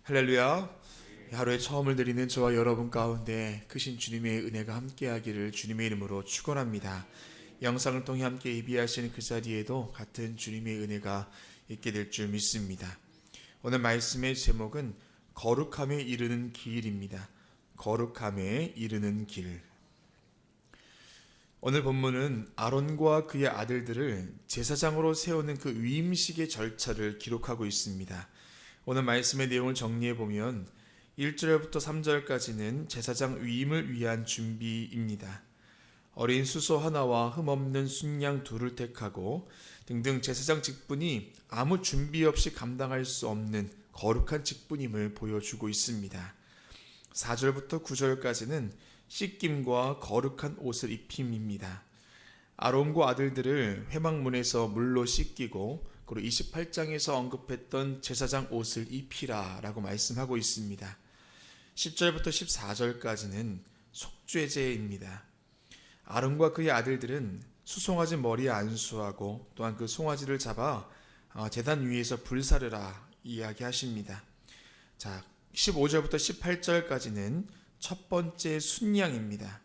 할렐루야. 하루의 처음을 드리는 저와 여러분 가운데 크신 주님의 은혜가 함께하기를 주님의 이름으로 축원합니다. 영상을 통해 함께 예비하시는 그 자리에도 같은 주님의 은혜가 있게 될 줄 믿습니다. 오늘 말씀의 제목은 거룩함에 이르는 길입니다. 거룩함에 이르는 길. 오늘 본문은 아론과 그의 아들들을 제사장으로 세우는 그 위임식의 절차를 기록하고 있습니다. 오늘 말씀의 내용을 정리해 보면 1절부터 3절까지는 제사장 위임을 위한 준비입니다. 어린 수소 하나와 흠없는 순양 둘을 택하고 등등 제사장 직분이 아무 준비 없이 감당할 수 없는 거룩한 직분임을 보여주고 있습니다. 4절부터 9절까지는 씻김과 거룩한 옷을 입힘입니다. 아론과 아들들을 회막문에서 물로 씻기고 그리고 28장에서 언급했던 제사장 옷을 입히라 라고 말씀하고 있습니다. 10절부터 14절까지는 속죄제입니다. 아론과 그의 아들들은 수송아지 머리에 안수하고 또한 그 송아지를 잡아 제단 위에서 불사르라 이야기하십니다. 자, 15절부터 18절까지는 첫 번째 순양입니다.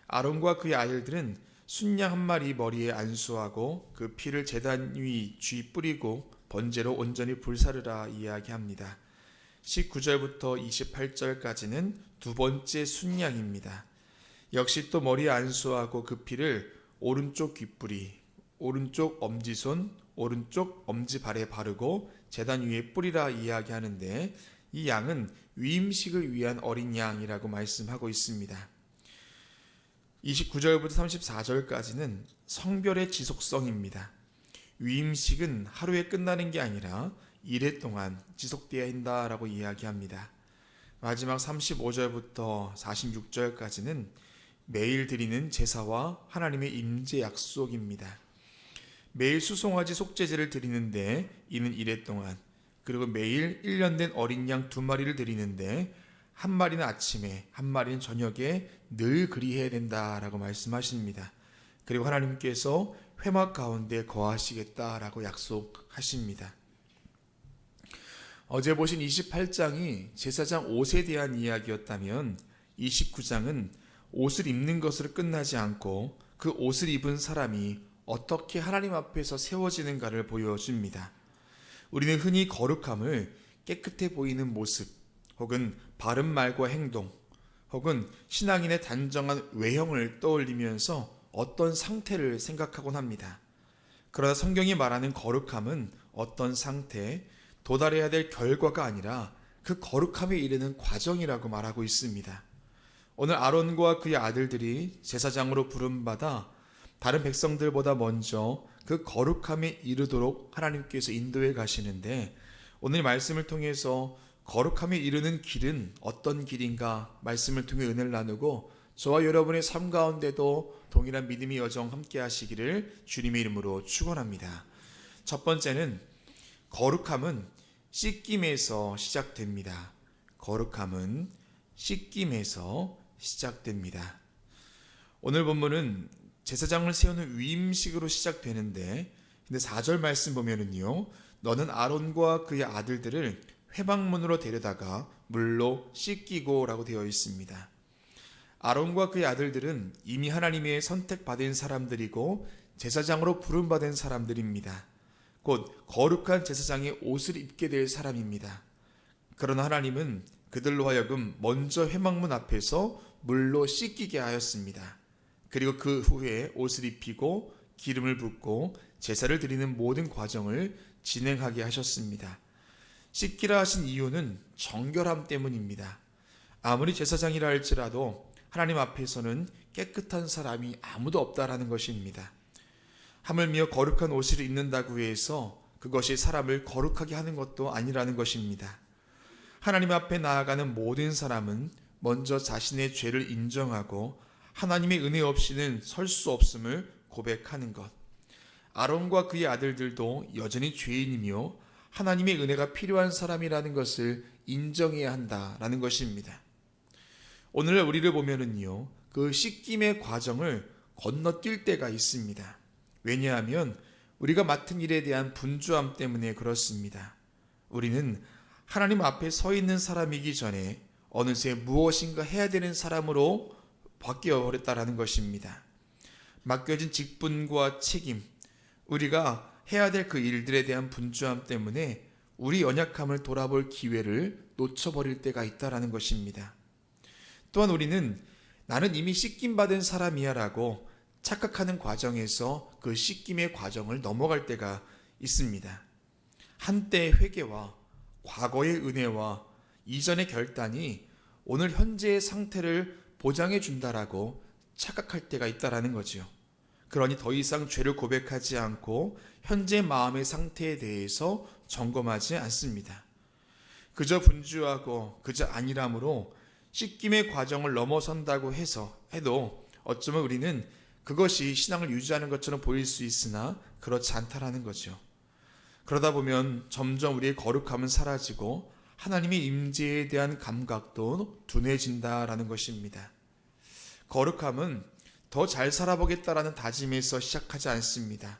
아론과 그의 아들들은 순양 한 마리 머리에 안수하고 그 피를 제단 위 쥐 뿌리고 번제로 온전히 불사르라 이야기합니다. 19절부터 28절까지는 두 번째 순양입니다. 역시 또 머리에 안수하고 그 피를 오른쪽 귓뿌리, 오른쪽 엄지손, 오른쪽 엄지발에 바르고 제단 위에 뿌리라 이야기하는데 이 양은 위임식을 위한 어린 양이라고 말씀하고 있습니다. 29절부터 34절까지는 성별의 지속성입니다. 위임식은 하루에 끝나는 게 아니라 이래 동안 지속되어야 한다라고 이야기합니다. 마지막 35절부터 46절까지는 매일 드리는 제사와 하나님의 임재 약속입니다. 매일 수송아지 속죄제를 드리는데 이는 이래 동안, 그리고 매일 1년 된 어린 양 2마리를 드리는데 한 마리는 아침에 한 마리는 저녁에 늘 그리해야 된다라고 말씀하십니다. 그리고 하나님께서 회막 가운데 거하시겠다라고 약속하십니다. 어제 보신 28장이 제사장 옷에 대한 이야기였다면 29장은 옷을 입는 것으로 끝나지 않고 그 옷을 입은 사람이 어떻게 하나님 앞에서 세워지는가를 보여줍니다. 우리는 흔히 거룩함을 깨끗해 보이는 모습 혹은 바른 말과 행동 혹은 신앙인의 단정한 외형을 떠올리면서 어떤 상태를 생각하곤 합니다. 그러나 성경이 말하는 거룩함은 어떤 상태, 도달해야 될 결과가 아니라 그 거룩함에 이르는 과정이라고 말하고 있습니다. 오늘 아론과 그의 아들들이 제사장으로 부름받아 다른 백성들보다 먼저 그 거룩함에 이르도록 하나님께서 인도해 가시는데 오늘 말씀을 통해서 거룩함에 이르는 길은 어떤 길인가 말씀을 통해 은혜를 나누고 저와 여러분의 삶 가운데도 동일한 믿음의 여정 함께 하시기를 주님의 이름으로 축원합니다. 첫 번째는 거룩함은 씻김에서 시작됩니다. 거룩함은 씻김에서 시작됩니다. 오늘 본문은 제사장을 세우는 위임식으로 시작되는데 근데 4절 말씀 보면은요. 너는 아론과 그의 아들들을 회막문으로 데려다가 물로 씻기고 라고 되어 있습니다. 아론과 그의 아들들은 이미 하나님의 선택받은 사람들이고 제사장으로 부름받은 사람들입니다. 곧 거룩한 제사장의 옷을 입게 될 사람입니다. 그러나 하나님은 그들로 하여금 먼저 회막문 앞에서 물로 씻기게 하였습니다. 그리고 그 후에 옷을 입히고 기름을 붓고 제사를 드리는 모든 과정을 진행하게 하셨습니다. 씻기라 하신 이유는 정결함 때문입니다. 아무리 제사장이라 할지라도 하나님 앞에서는 깨끗한 사람이 아무도 없다라는 것입니다. 하물며 거룩한 옷을 입는다고 해서 그것이 사람을 거룩하게 하는 것도 아니라는 것입니다. 하나님 앞에 나아가는 모든 사람은 먼저 자신의 죄를 인정하고 하나님의 은혜 없이는 설 수 없음을 고백하는 것. 아론과 그의 아들들도 여전히 죄인이며 하나님의 은혜가 필요한 사람이라는 것을 인정해야 한다라는 것입니다. 오늘 우리를 보면은요, 그 씻김의 과정을 건너뛸 때가 있습니다. 왜냐하면 우리가 맡은 일에 대한 분주함 때문에 그렇습니다. 우리는 하나님 앞에 서 있는 사람이기 전에 어느새 무엇인가 해야 되는 사람으로 바뀌어 버렸다라는 것입니다. 맡겨진 직분과 책임, 우리가 해야 될 그 일들에 대한 분주함 때문에 우리 연약함을 돌아볼 기회를 놓쳐버릴 때가 있다라는 것입니다. 또한 우리는 나는 이미 씻김 받은 사람이야 라고 착각하는 과정에서 그 씻김의 과정을 넘어갈 때가 있습니다. 한때의 회개와 과거의 은혜와 이전의 결단이 오늘 현재의 상태를 보장해 준다라고 착각할 때가 있다라는 거지요. 그러니 더 이상 죄를 고백하지 않고 현재 마음의 상태에 대해서 점검하지 않습니다. 그저 분주하고 그저 안일함으로 씻김의 과정을 넘어선다고 해도 어쩌면 우리는 그것이 신앙을 유지하는 것처럼 보일 수 있으나 그렇지 않다라는 거죠. 그러다 보면 점점 우리의 거룩함은 사라지고 하나님의 임재에 대한 감각도 둔해진다라는 것입니다. 거룩함은 더 잘 살아보겠다라는 다짐에서 시작하지 않습니다.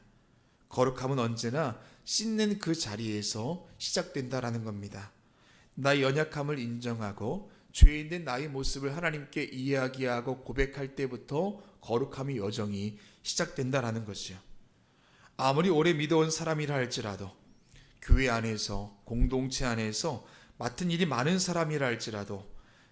거룩함은 언제나 씻는 그 자리에서 시작된다라는 겁니다. 나의 연약함을 인정하고 죄인 된 나의 모습을 하나님께 이야기하고 고백할 때부터 거룩함이 여정이 시작된다라는 것이요. 아무리 오래 믿어온 사람이라 할지라도, 교회 안에서 공동체 안에서 맡은 일이 많은 사람이라 할지라도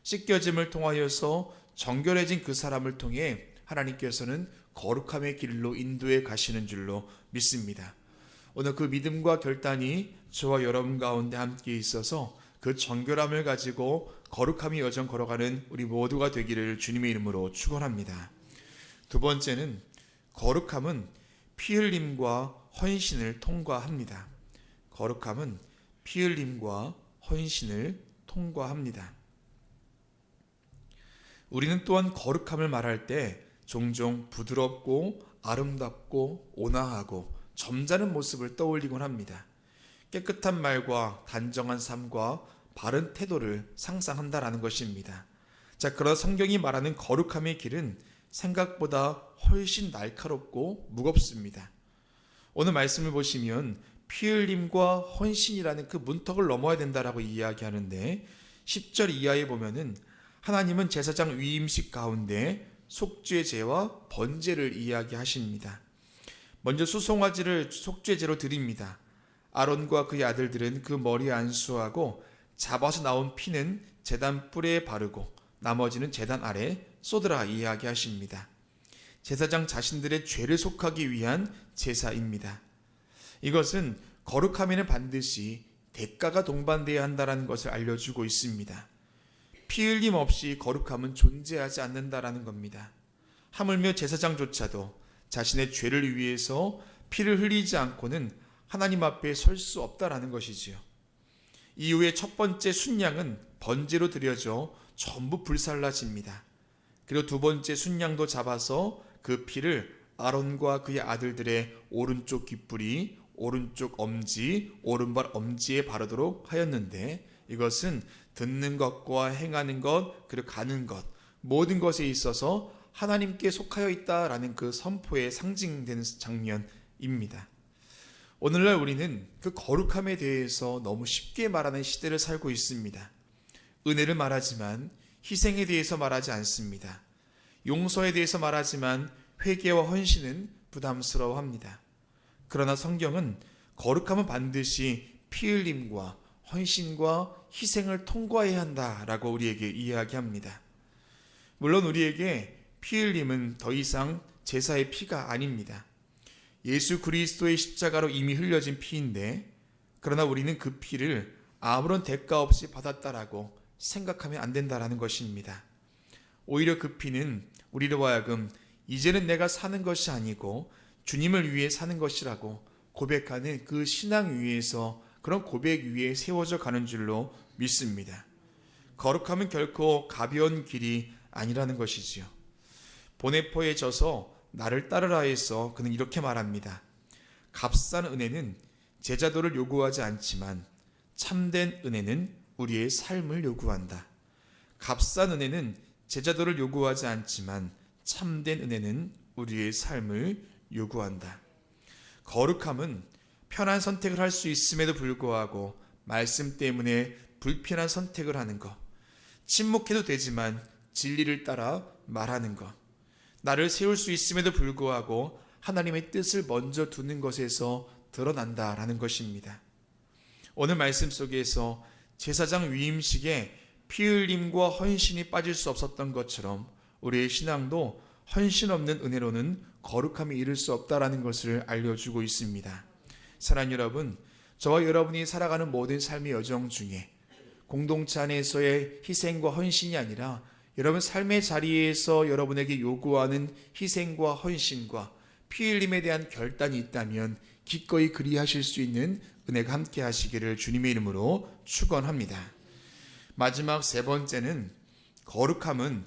씻겨짐을 통하여서 정결해진 그 사람을 통해 하나님께서는 거룩함의 길로 인도해 가시는 줄로 믿습니다. 오늘 그 믿음과 결단이 저와 여러분 가운데 함께 있어서 그 정결함을 가지고 거룩함의 여정 걸어가는 우리 모두가 되기를 주님의 이름으로 축원합니다. 두 번째는 거룩함은 피 흘림과 헌신을 통과합니다. 거룩함은 피 흘림과 헌신을 통과합니다. 우리는 또한 거룩함을 말할 때 종종 부드럽고 아름답고 온화하고 점잖은 모습을 떠올리곤 합니다. 깨끗한 말과 단정한 삶과 바른 태도를 상상한다라는 것입니다. 자, 그런 성경이 말하는 거룩함의 길은 생각보다 훨씬 날카롭고 무겁습니다. 오늘 말씀을 보시면 피 흘림과 헌신이라는 그 문턱을 넘어야 된다라고 이야기하는데 10절 이하에 보면은 하나님은 제사장 위임식 가운데 속죄 제와 번제를 이야기하십니다. 먼저 수송아지를 속죄제로 드립니다. 아론과 그의 아들들은 그 머리에 안수하고 잡아서 나온 피는 제단 뿔에 바르고 나머지는 제단 아래 쏟으라 이야기하십니다. 제사장 자신들의 죄를 속하기 위한 제사입니다. 이것은 거룩함에는 반드시 대가가 동반되어야 한다는 것을 알려주고 있습니다. 피 흘림 없이 거룩함은 존재하지 않는다라는 겁니다. 하물며 제사장조차도 자신의 죄를 위해서 피를 흘리지 않고는 하나님 앞에 설 수 없다라는 것이지요. 이후에 첫 번째 순양은 번제로 드려져 전부 불살라집니다. 그리고 두 번째 순양도 잡아서 그 피를 아론과 그의 아들들의 오른쪽 귓불이, 오른쪽 엄지, 오른발 엄지에 바르도록 하였는데 이것은 듣는 것과 행하는 것, 그리고 가는 것, 모든 것에 있어서 하나님께 속하여 있다라는 그 선포의 상징되는 장면입니다. 오늘날 우리는 그 거룩함에 대해서 너무 쉽게 말하는 시대를 살고 있습니다. 은혜를 말하지만 희생에 대해서 말하지 않습니다. 용서에 대해서 말하지만 회개와 헌신은 부담스러워합니다. 그러나 성경은 거룩함은 반드시 피 흘림과 헌신과 희생을 통과해야 한다라고 우리에게 이야기합니다. 물론 우리에게 피 흘림은 더 이상 제사의 피가 아닙니다. 예수 그리스도의 십자가로 이미 흘려진 피인데 그러나 우리는 그 피를 아무런 대가 없이 받았다라고 생각하면 안 된다라는 것입니다. 오히려 그 피는 우리로 하여금 이제는 내가 사는 것이 아니고 주님을 위해 사는 것이라고 고백하는 그 신앙 위에서 그런 고백 위에 세워져 가는 줄로 믿습니다. 거룩함은 결코 가벼운 길이 아니라는 것이지요. 보네포에 져서 나를 따르라 해서 그는 이렇게 말합니다. 값싼 은혜는 제자도를 요구하지 않지만 참된 은혜는 우리의 삶을 요구한다. 값싼 은혜는 제자도를 요구하지 않지만 참된 은혜는 우리의 삶을 요구한다. 거룩함은 편한 선택을 할 수 있음에도 불구하고 말씀 때문에 불편한 선택을 하는 것, 침묵해도 되지만 진리를 따라 말하는 것, 나를 세울 수 있음에도 불구하고 하나님의 뜻을 먼저 두는 것에서 드러난다라는 것입니다. 오늘 말씀 속에서 제사장 위임식에 피 흘림과 헌신이 빠질 수 없었던 것처럼 우리의 신앙도 헌신 없는 은혜로는 거룩함에 이를 수 없다라는 것을 알려주고 있습니다. 사랑하는 여러분, 저와 여러분이 살아가는 모든 삶의 여정 중에 공동체 안에서의 희생과 헌신이 아니라 여러분 삶의 자리에서 여러분에게 요구하는 희생과 헌신과 피 흘림에 대한 결단이 있다면 기꺼이 그리하실 수 있는 은혜가 함께 하시기를 주님의 이름으로 축원합니다. 마지막 세 번째는 거룩함은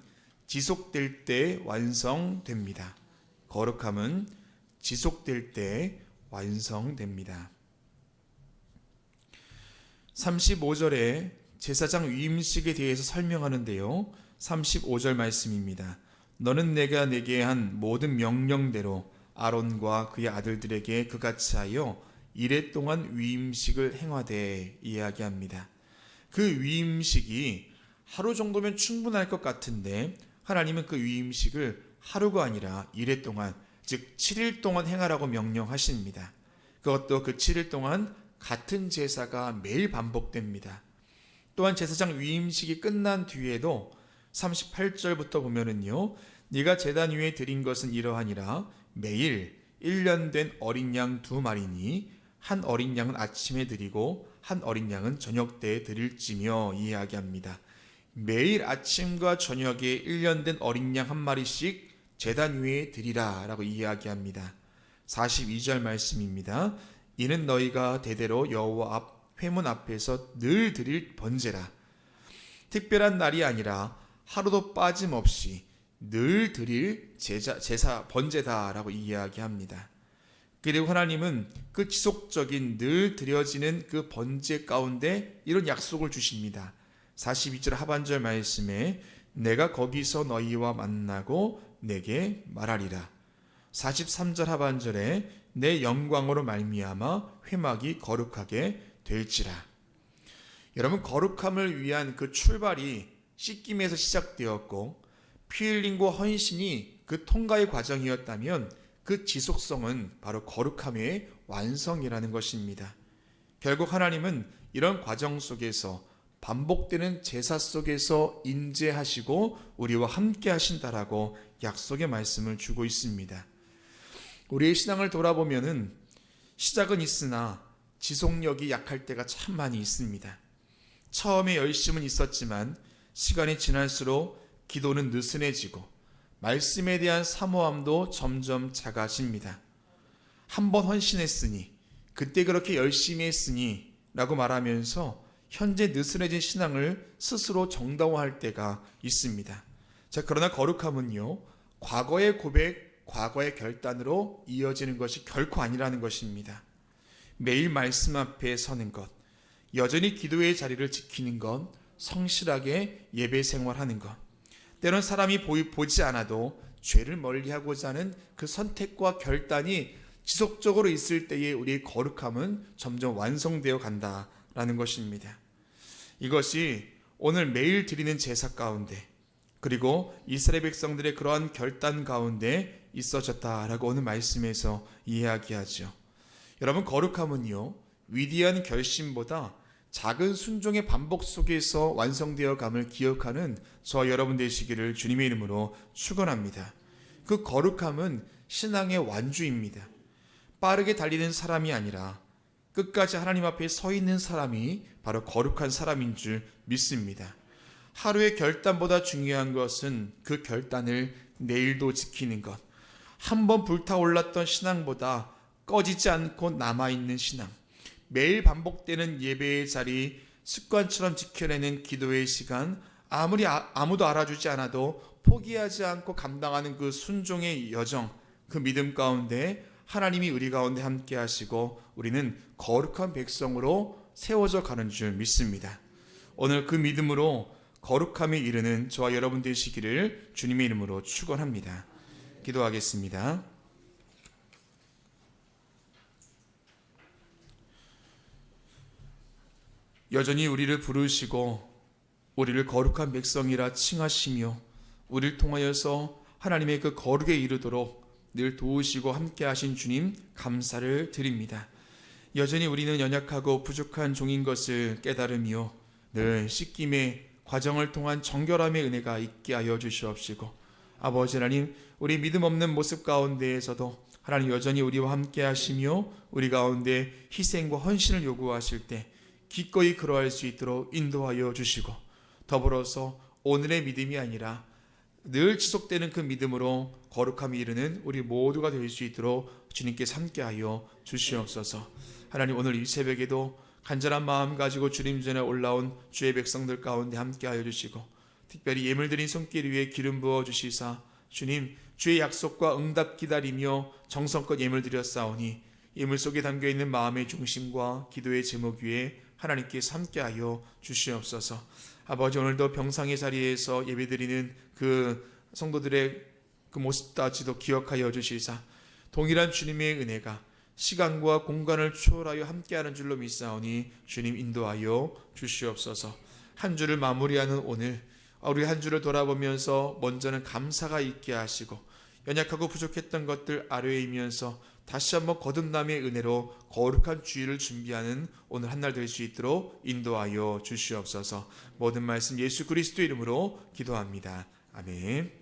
지속될 때 완성됩니다. 거룩함은 지속될 때 완성됩니다. 35절에 제사장 위임식에 대해서 설명하는데요. 35절 말씀입니다. 너는 내가 내게 한 모든 명령대로 아론과 그의 아들들에게 그같이 하여 이레 동안 위임식을 행하되 이야기합니다. 그 위임식이 하루 정도면 충분할 것 같은데 하나님은 그 위임식을 하루가 아니라 이레 동안, 즉 7일 동안 행하라고 명령하십니다. 그것도 그 7일 동안 같은 제사가 매일 반복됩니다. 또한 제사장 위임식이 끝난 뒤에도 38절부터 보면은요, 네가 제단 위에 드린 것은 이러하니라. 매일 1년 된 어린 양 2마리니 한 어린 양은 아침에 드리고 한 어린 양은 저녁 때에 드릴지며 이야기합니다. 매일 아침과 저녁에 1년 된 어린 양 1마리씩 제단 위에 드리라 라고 이야기합니다. 42절 말씀입니다. 이는 너희가 대대로 여호와 앞 회문 앞에서 늘 드릴 번제라. 특별한 날이 아니라 하루도 빠짐없이 늘 드릴 제사 번제다라고 이야기합니다. 그리고 하나님은 그 지속적인 늘 드려지는 그 번제 가운데 이런 약속을 주십니다. 42절 하반절 말씀에 내가 거기서 너희와 만나고 내게 말하리라. 43절 하반절에 내 영광으로 말미암아 회막이 거룩하게 될지라. 여러분, 거룩함을 위한 그 출발이 씻김에서 시작되었고 피 흘림과 헌신이 그 통과의 과정이었다면 그 지속성은 바로 거룩함의 완성이라는 것입니다. 결국 하나님은 이런 과정 속에서 반복되는 제사 속에서 인재하시고 우리와 함께 하신다라고 약속의 말씀을 주고 있습니다. 우리의 신앙을 돌아보면은 시작은 있으나 지속력이 약할 때가 참 많이 있습니다. 처음에 열심은 있었지만 시간이 지날수록 기도는 느슨해지고 말씀에 대한 사모함도 점점 작아집니다. 한 번 헌신했으니, 그때 그렇게 열심히 했으니 라고 말하면서 현재 느슨해진 신앙을 스스로 정당화할 때가 있습니다. 자, 그러나 거룩함은요, 과거의 고백, 과거의 결단으로 이어지는 것이 결코 아니라는 것입니다. 매일 말씀 앞에 서는 것, 여전히 기도의 자리를 지키는 것, 성실하게 예배 생활하는 것, 때론 사람이 보지 않아도 죄를 멀리하고자 하는 그 선택과 결단이 지속적으로 있을 때에 우리의 거룩함은 점점 완성되어 간다라는 것입니다. 이것이 오늘 매일 드리는 제사 가운데, 그리고 이스라엘 백성들의 그러한 결단 가운데 있어졌다라고 오늘 말씀에서 이야기하죠. 여러분, 거룩함은요, 위대한 결심보다 작은 순종의 반복 속에서 완성되어 감을 기억하는 저와 여러분 되시기를 주님의 이름으로 축원합니다. 그 거룩함은 신앙의 완주입니다. 빠르게 달리는 사람이 아니라 끝까지 하나님 앞에 서 있는 사람이 바로 거룩한 사람인 줄 믿습니다. 하루의 결단보다 중요한 것은 그 결단을 내일도 지키는 것. 한번 불타올랐던 신앙보다 꺼지지 않고 남아있는 신앙. 매일 반복되는 예배의 자리, 습관처럼 지켜내는 기도의 시간, 아무리 아무도 알아주지 않아도 포기하지 않고 감당하는 그 순종의 여정, 그 믿음 가운데 하나님이 우리 가운데 함께 하시고 우리는 거룩한 백성으로 세워져 가는 줄 믿습니다. 오늘 그 믿음으로 거룩함에 이르는 저와 여러분 되시기를 주님의 이름으로 축원합니다. 기도하겠습니다. 여전히 우리를 부르시고 우리를 거룩한 백성이라 칭하시며 우리를 통하여서 하나님의 그 거룩에 이르도록 늘 도우시고 함께 하신 주님 감사를 드립니다. 여전히 우리는 연약하고 부족한 종인 것을 깨달으며 늘 씻김의 과정을 통한 정결함의 은혜가 있게 하여 주시옵시고, 아버지 하나님, 우리 믿음 없는 모습 가운데에서도 하나님 여전히 우리와 함께 하시며 우리 가운데 희생과 헌신을 요구하실 때 기꺼이 그러할 수 있도록 인도하여 주시고, 더불어서 오늘의 믿음이 아니라 늘 지속되는 그 믿음으로 거룩함이 이르는 우리 모두가 될 수 있도록 주님께 함께하여 주시옵소서. 하나님, 오늘 이 새벽에도 간절한 마음 가지고 주님 전에 올라온 주의 백성들 가운데 함께하여 주시고, 특별히 예물 드린 손길 위에 기름 부어 주시사 주님 주의 약속과 응답 기다리며 정성껏 예물 드렸사오니 예물 속에 담겨있는 마음의 중심과 기도의 제목 위에 하나님께 함께하여 주시옵소서. 아버지, 오늘도 병상의 자리에서 예배드리는 그 성도들의 그 모습까지도 기억하여 주시사 동일한 주님의 은혜가 시간과 공간을 초월하여 함께하는 줄로 믿사오니 주님 인도하여 주시옵소서. 한 주를 마무리하는 오늘 우리 한 주를 돌아보면서 먼저는 감사가 있게 하시고 연약하고 부족했던 것들 아뢰이면서 다시 한번 거듭남의 은혜로 거룩한 주일을 준비하는 오늘 한 날 될 수 있도록 인도하여 주시옵소서. 모든 말씀 예수 그리스도 이름으로 기도합니다. 아멘.